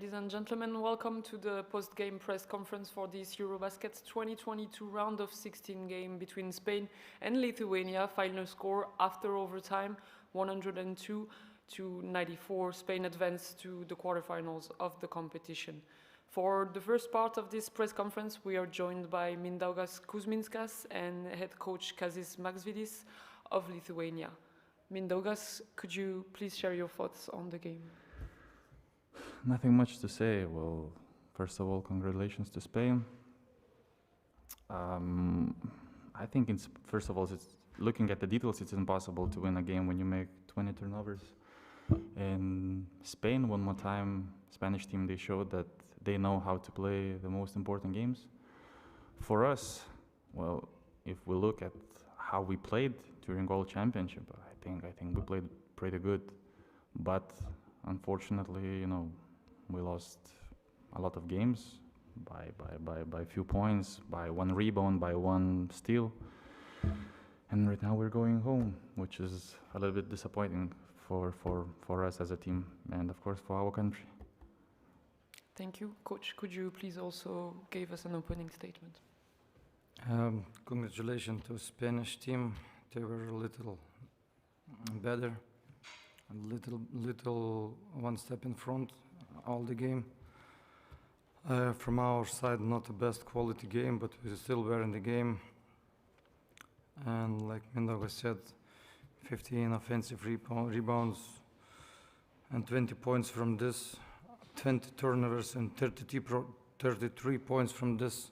ladies and gentlemen. Welcome to the post-game press conference for this EuroBasket 2022 round of 16 game between Spain and Lithuania. Final score after overtime, 102-94. Spain advanced to the quarterfinals of the competition. For the first part of this press conference, we are joined by Mindaugas Kuzminskas and head coach Kazis Maksvidis of Lithuania. Mindaugas, could you please share your thoughts on the game? Nothing much to say. Well, first of all, congratulations to Spain. I think first of all, looking at the details, it's impossible to win a game when you make 20 turnovers. And Spain, one more time, Spanish team, they showed that they know how to play the most important games. For us, well, if we look at how we played during all championship, I think we played pretty good. But unfortunately, we lost a lot of games by a few points, by one rebound, by one steal. And right now we're going home, which is a little bit disappointing for us as a team and of course for our country. Thank you. Coach, could you please also give us an opening statement? Congratulations to Spanish team. They were a little better, a little one step in front all the game. From our side, not the best quality game, but we still were in the game. And like Mindaugas said, 15 offensive rebounds and 20 points from this, 20 turnovers and 33 points from this.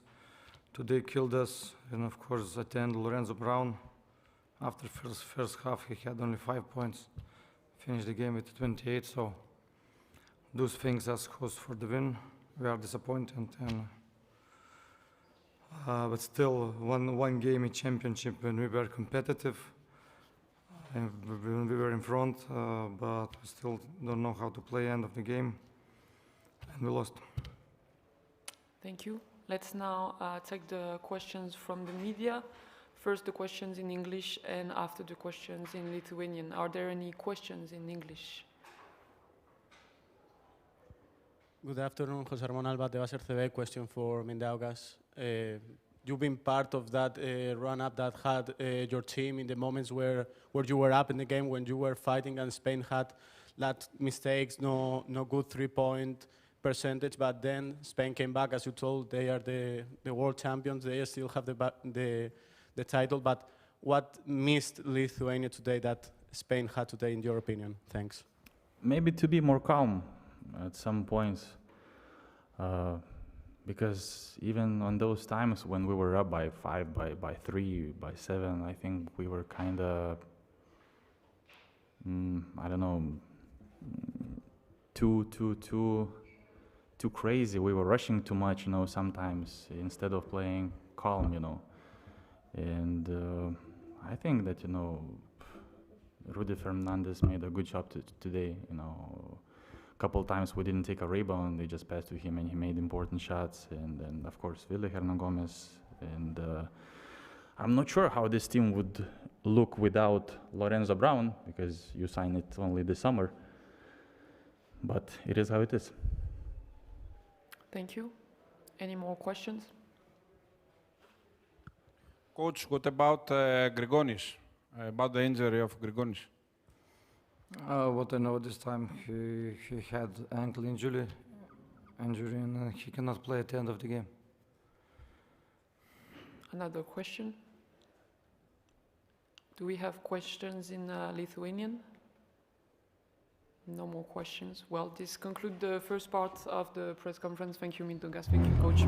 Today killed us, and of course at the end Lorenzo Brown, after first half he had only 5 points, finished the game with 28, so those things ask us for the win. We are disappointed, but still one game in championship when we were competitive, and when we were in front, but we still don't know how to play end of the game, and we lost. Thank you. Let's now take the questions from the media. First the questions in English and after the questions in Lithuanian. Are there any questions in English? Good afternoon, José Ramón Alba, de Baser CB. Question for Mindaugas. You've been part of that run-up that had your team in the moments where you were up in the game, when you were fighting, and Spain had that mistakes, no good three-point percentage, but then Spain came back. As you told, they are the world champions. They still have the title, but what missed Lithuania today that Spain had today, in your opinion? Thanks. Maybe to be more calm at some points, because even on those times when we were up by 5, by 3, by 7, I think we were kind of, I don't know, too crazy. We were rushing too much, sometimes instead of playing calm, And I think that, Rudy Fernandez made a good job today, A couple times we didn't take a rebound, they just passed to him and he made important shots. And then, of course, Willy Hernan Gomez. And I'm not sure how this team would look without Lorenzo Brown, because you signed it only this summer. But it is how it is. Thank you. Any more questions? Coach, what about Grigonis? About the injury of Grigonis? What I know this time, he had ankle injury and he cannot play at the end of the game. Another question. Do we have questions in Lithuanian? No more questions. Well, this concludes the first part of the press conference. Thank you, Mindaugas. Thank you, Coach.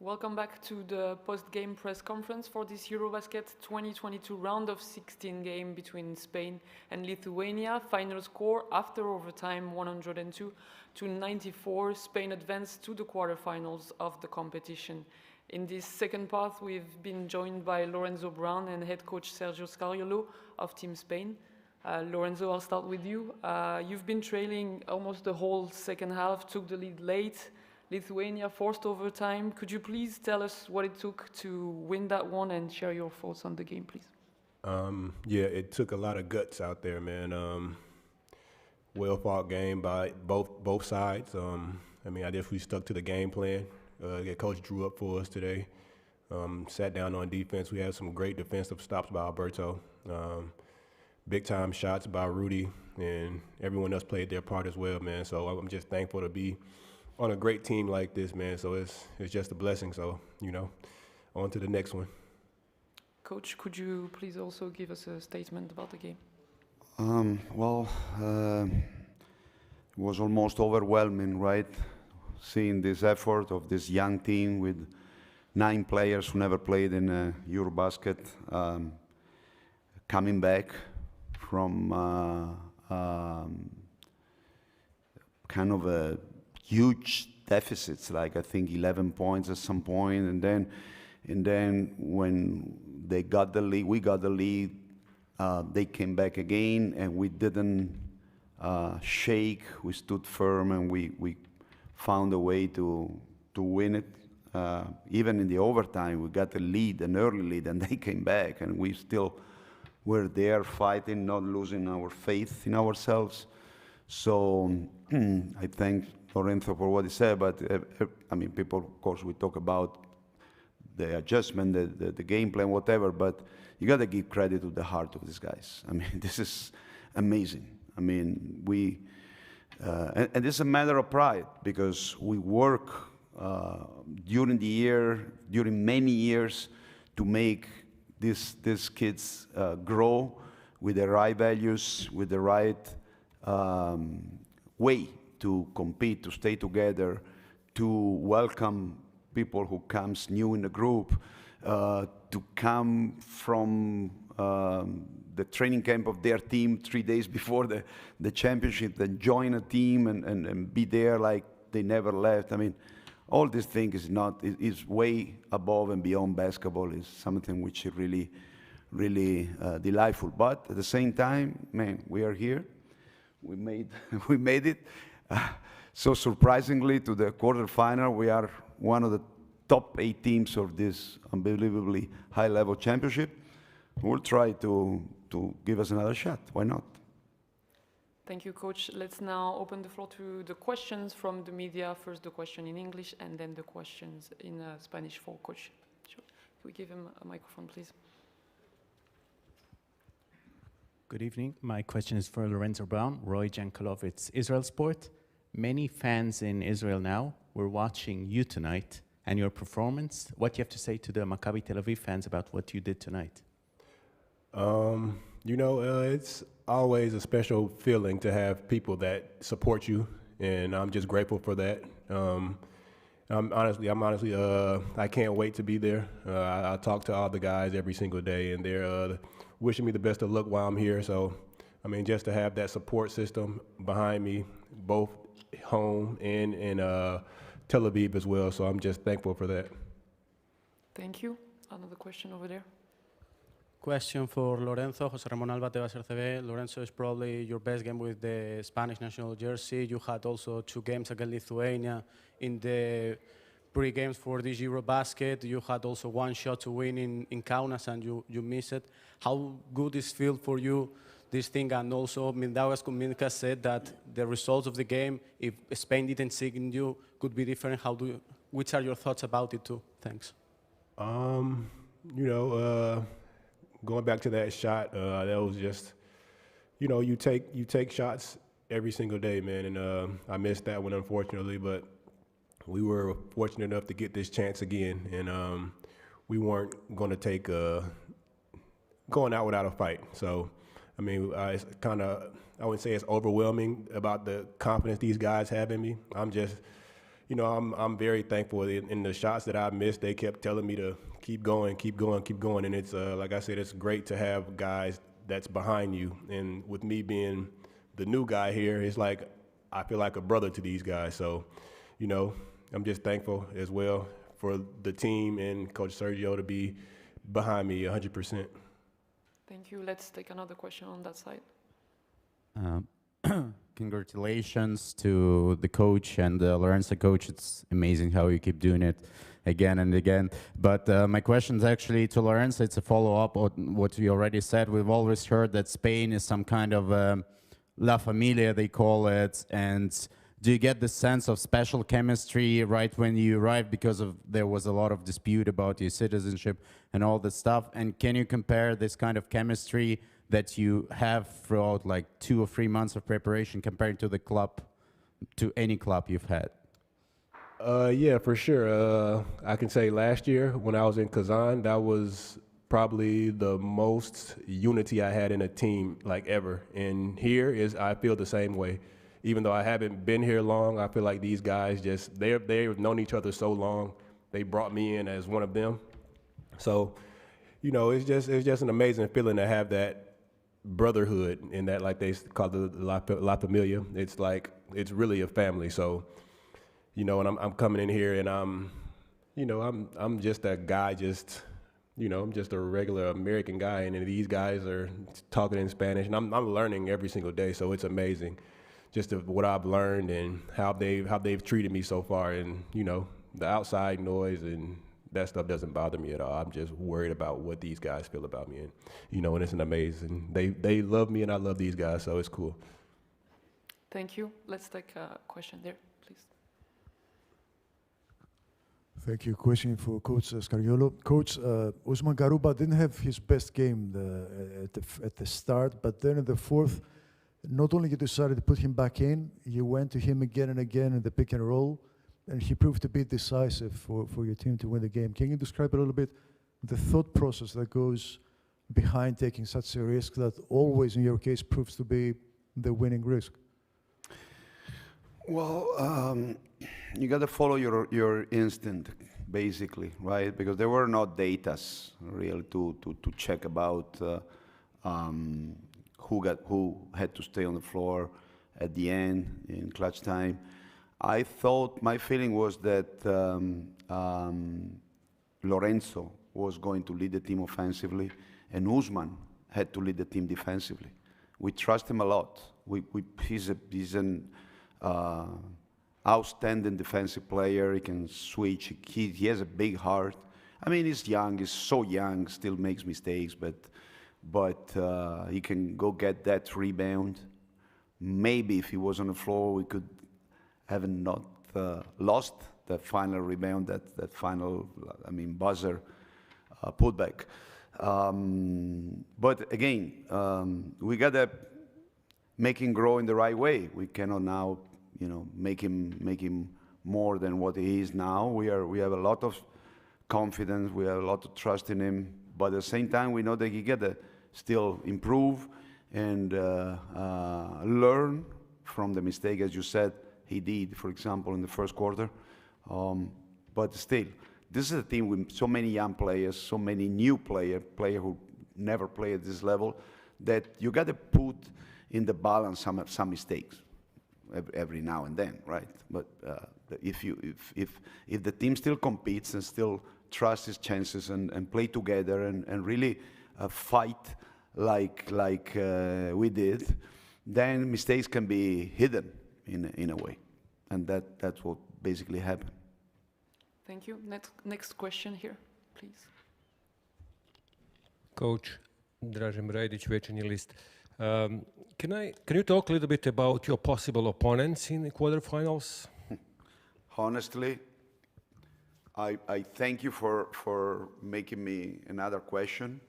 Welcome back to the post-game press conference for this EuroBasket 2022 round of 16 game between Spain and Lithuania. Final score after overtime 102-94. Spain advanced to the quarterfinals of the competition. In this second part, we've been joined by Lorenzo Brown and head coach Sergio Scariolo of Team Spain. Lorenzo, I'll start with you. You've been trailing almost the whole second half, took the lead late. Lithuania forced overtime. Could you please tell us what it took to win that one and share your thoughts on the game, please? Yeah, it took a lot of guts out there, man. Well-fought game by both sides. I guess we stuck to the game plan. Coach drew up for us today. Sat down on defense. We had some great defensive stops by Alberto. Big-time shots by Rudy, and everyone else played their part as well, man. So I'm just thankful to be on a great team like this, man. So it's just a blessing. So, on to the next one. Coach, could you please also give us a statement about the game? It was almost overwhelming, right? Seeing this effort of this young team with 9 players who never played in EuroBasket, coming back from kind of a huge deficits, like I think 11 points at some point, and then when they got the lead, we got the lead. They came back again, and we didn't shake. We stood firm, and we found a way to win it. Even in the overtime, we got a lead, an early lead, and they came back, and we still were there fighting, not losing our faith in ourselves. So I thank Lorenzo for what he said, but people, of course, we talk about the adjustment, the game plan, whatever, but you got to give credit to the heart of these guys. This is amazing. And this is a matter of pride, because we work during the year, during many years, to make these kids grow with the right values, with the right way to compete, to stay together, to welcome people who comes new in the group, to come from the training camp of their team 3 days before the championship, then join a team and be there like they never left. All these things is way above and beyond basketball. Is something which is really, really delightful. But at the same time, man, we are here. We made it. So surprisingly, to the quarterfinal, we are one of the top 8 teams of this unbelievably high-level championship. We'll try to give us another shot. Why not? Thank you, Coach. Let's now open the floor to the questions from the media. First, the question in English, and then the questions in Spanish for Coach. Sure. Can we give him a microphone, please? Good evening. My question is for Lorenzo Brown, Roy Jankolovitz, Israel Sport. Many fans in Israel now were watching you tonight and your performance. What do you have to say to the Maccabi Tel Aviv fans about what you did tonight? It's always a special feeling to have people that support you, and I'm just grateful for that. I can't wait to be there. I talk to all the guys every single day, and they're wishing me the best of luck while I'm here. So, just to have that support system behind me, both home and in Tel Aviv as well. So I'm just thankful for that. Thank you. Another question over there. Question for Lorenzo. José Ramón Alba, Tebas RCB. Lorenzo, is probably your best game with the Spanish national jersey. You had also 2 games against Lithuania in the pre-games for this EuroBasket. You had also 1 shot to win in Kaunas, and you missed it. How good is feel for you, this thing? And also, Mindaugas Kuminkas said that the results of the game, if Spain didn't sign you, could be different. Which are your thoughts about it too? Thanks. Going back to that shot, that was just, you take shots every single day, man, and I missed that one, unfortunately, but we were fortunate enough to get this chance again, and we weren't going to take going out without a fight. So, it's kind of, I wouldn't say it's overwhelming about the confidence these guys have in me. I'm just, you know, I'm very thankful. In the shots that I missed, they kept telling me to keep going, keep going, keep going. And it's, like I said, it's great to have guys that's behind you. And with me being the new guy here, it's like I feel like a brother to these guys. So, you know, I'm just thankful as well for the team and Coach Sergio to be behind me 100%. Thank you. Let's take another question on that side. Congratulations to the coach and the Lorenzo coach. It's amazing how you keep doing it again and again. But my question is actually to Lorenzo. It's a follow-up on what you already said. We've always heard that Spain is some kind of La Familia, they call it. And do you get the sense of special chemistry right when you arrived, because there was a lot of dispute about your citizenship and all that stuff? And can you compare this kind of chemistry that you have throughout like 2 or 3 months of preparation compared to the club, to any club you've had? Yeah, for sure. I can say last year when I was in Kazan, that was probably the most unity I had in a team like ever. And here I feel the same way. Even though I haven't been here long, I feel like these guys they've known each other so long. They brought me in as one of them. So, you know, it's just an amazing feeling to have that brotherhood, and that, like they call it, La Familia. It's like, it's really a family. So, you know, and I'm coming in here and I'm just a guy, I'm just a regular American guy, and these guys are talking in Spanish, and I'm learning every single day. So it's amazing, just what I've learned and how they've treated me so far. And, you know, the outside noise and that stuff doesn't bother me at all. I'm just worried about what these guys feel about me, and, you know, and it's an amazing. They love me and I love these guys, so it's cool. Thank you. Let's take a question there, please. Thank you. Question for Coach Scariolo. Coach, Usman Garuba didn't have his best game at the start, but then in the fourth, not only you decided to put him back in, you went to him again and again in the pick and roll, and he proved to be decisive for your team to win the game. Can you describe a little bit the thought process that goes behind taking such a risk that always, in your case, proves to be the winning risk? Well, you got to follow your instinct, basically, right? Because there were no datas really to check about who had to stay on the floor at the end in clutch time. I thought, my feeling was that Lorenzo was going to lead the team offensively, and Usman had to lead the team defensively. We trust him a lot. He's an outstanding defensive player. He can switch. He has a big heart. I mean, he's young. He's so young. Still makes mistakes, but he can go get that rebound. Maybe if he was on the floor, we could have not lost that final rebound, that final, buzzer putback. But again, we gotta make him grow in the right way. We cannot now, make him more than what he is now. We have a lot of confidence. We have a lot of trust in him. But at the same time, we know that he gotta still improve and learn from the mistake, as you said, he did, for example, in the first quarter. But still, this is a team with so many young players, so many new players who never play at this level, that you got to put in the balance some mistakes every now and then, right? But if the team still competes and still trusts its chances and play together and really fight like we did, then mistakes can be hidden in a way, and that's what basically happened. Thank you. Next question here, please. Coach Dražen Brajdić, Večernji List. Can you talk a little bit about your possible opponents in the quarterfinals? Honestly, I thank you for making me another question,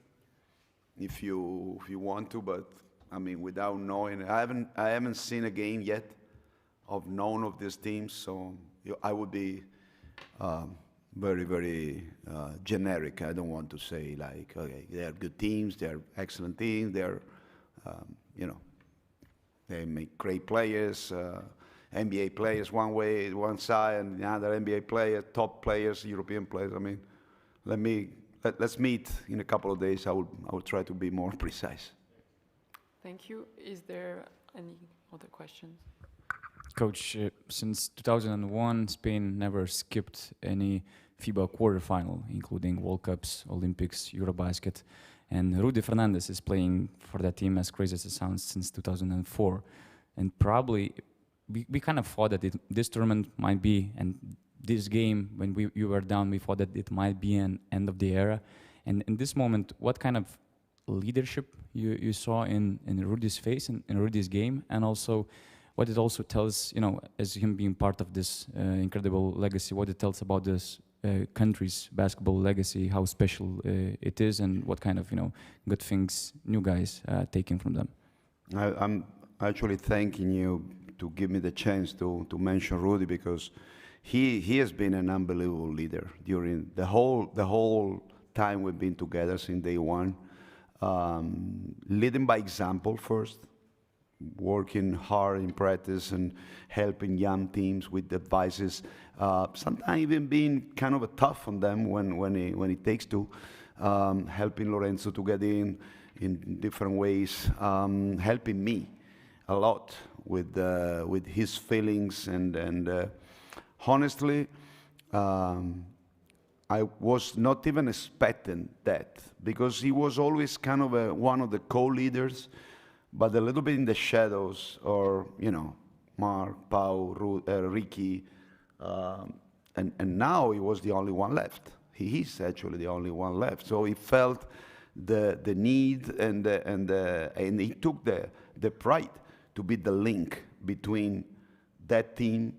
if you want to, but without knowing, I haven't seen a game yet of none of these teams, so I would be very, very generic. I don't want to say like, okay, they are good teams, they are excellent teams, they are, they make great players, NBA players one way, one side, and the other NBA players, top players, European players. I mean, let's meet in a couple of days. I will try to be more precise. Thank you. Is there any other questions? Coach, since 2001, Spain never skipped any FIBA quarterfinal, including World Cups, Olympics, EuroBasket. And Rudy Fernandez is playing for that team, as crazy as it sounds, since 2004. And probably, we kind of thought that this tournament might be, and this game, when you were down, we thought that it might be an end of the era. And in this moment, what kind of leadership you saw in Rudy's face, in Rudy's game, and also what it also tells, as him being part of this incredible legacy, what it tells about this country's basketball legacy, how special it is, and what kind of good things new guys taking from them. I'm actually thanking you to give me the chance to mention Rudy, because he has been an unbelievable leader during the whole time we've been together since day one. Leading by example first, working hard in practice and helping young teams with advices, sometimes even being kind of tough on them when it takes to, helping Lorenzo to get in different ways, helping me a lot with his feelings, and honestly, I was not even expecting that, because he was always kind of one of the co-leaders, but a little bit in the shadows, or Mark, Pau, Ricky, and now he was the only one left. He is actually the only one left. So he felt the need, and he took the pride to be the link between that team,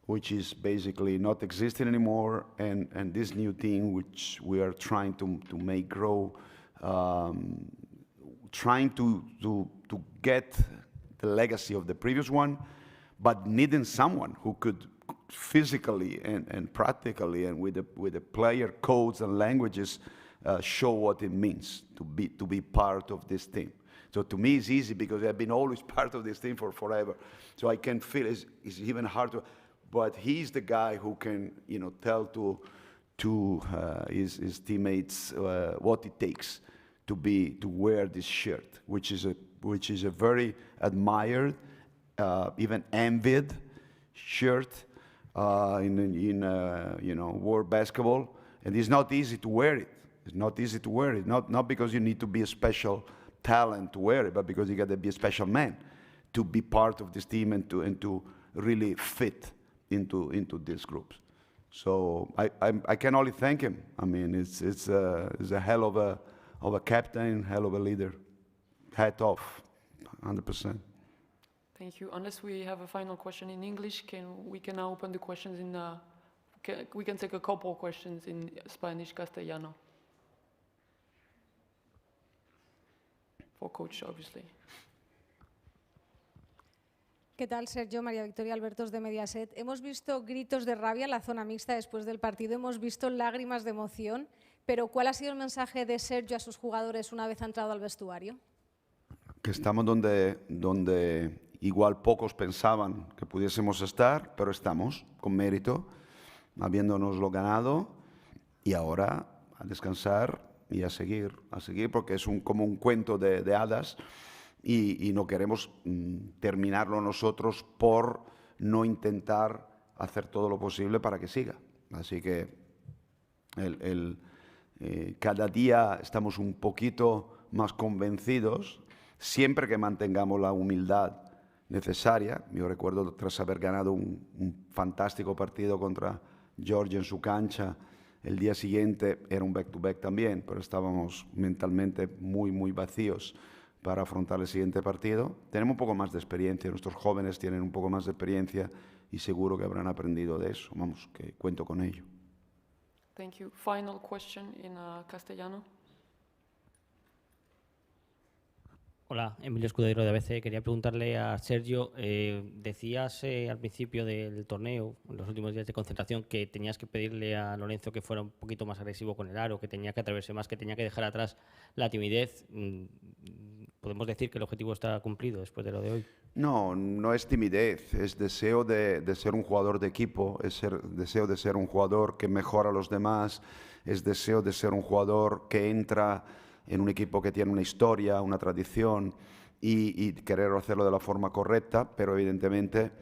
which is basically not existing anymore, and this new team, which we are trying to make grow, trying to get the legacy of the previous one, but needing someone who could physically and practically and with the player codes and languages show what it means to be part of this team. So to me, it's easy because I've been always part of this team for forever. So I can feel it's even hard to. But he's the guy who can, tell to his teammates what it takes to wear this shirt, which is a very admired, even envied shirt in world basketball, and it's not easy to wear it. It's not easy to wear it. Not because you need to be a special talent to wear it, but because you got to be a special man to be part of this team and to really fit into these groups. So I can only thank him. I mean, it's a hell of a captain, hell of a leader. Hat off, 100%. Thank you. Unless we have a final question in English, we can now open the questions in. We can take a couple questions in Spanish, Castellano. For Coach, obviously. ¿Qué tal, Sergio? María Victoria Albertos de Mediaset. Hemos visto gritos de rabia en la zona mixta después del partido, hemos visto lágrimas de emoción, pero ¿cuál ha sido el mensaje de Sergio a sus jugadores una vez ha entrado al vestuario? Que estamos donde igual pocos pensaban que pudiésemos estar, pero estamos con mérito, habiéndonoslo ganado, y ahora a descansar y a seguir porque es como un cuento de hadas, y no queremos terminarlo nosotros por no intentar hacer todo lo posible para que siga. Así que cada día estamos un poquito más convencidos, siempre que mantengamos la humildad necesaria. Yo recuerdo, tras haber ganado un fantástico partido contra Georgia en su cancha, el día siguiente era un back-to-back también, pero estábamos mentalmente muy vacíos para afrontar el siguiente partido. Tenemos un poco más de experiencia, nuestros jóvenes tienen un poco más de experiencia y seguro que habrán aprendido de eso. Vamos, que cuento con ello. Thank you. Final question in castellano. Hola, Emilio Escudero de ABC. Quería preguntarle a Sergio, decías al principio del torneo, en los últimos días de concentración, que tenías que pedirle a Lorenzo que fuera un poquito más agresivo con el aro, que tenía que atreverse más, que tenía que dejar atrás la timidez. ¿podemos decir que el objetivo está cumplido después de lo de hoy? No, no es timidez, es deseo de ser un jugador de equipo, es deseo de ser un jugador que mejora a los demás, es deseo de ser un jugador que entra en un equipo que tiene una historia, una tradición y querer hacerlo de la forma correcta, pero evidentemente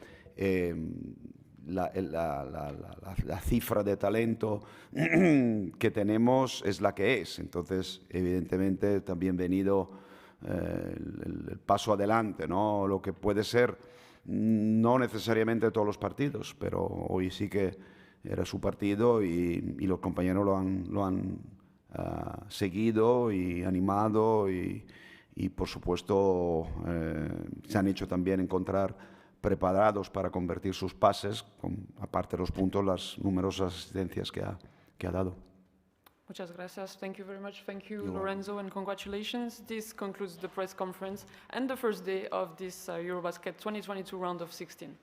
la cifra de talento que tenemos es la que es. Entonces, evidentemente, también venido el paso adelante, ¿no? Lo que puede ser, no necesariamente todos los partidos, pero hoy sí que era su partido y los compañeros lo han seguido y animado y por supuesto se han hecho también encontrar preparados para convertir sus pases, aparte de los puntos, las numerosas asistencias que ha dado. Muchas gracias. Thank you very much. Thank you, Lorenzo, and congratulations. This concludes the press conference and the first day of this EuroBasket 2022 round of 16.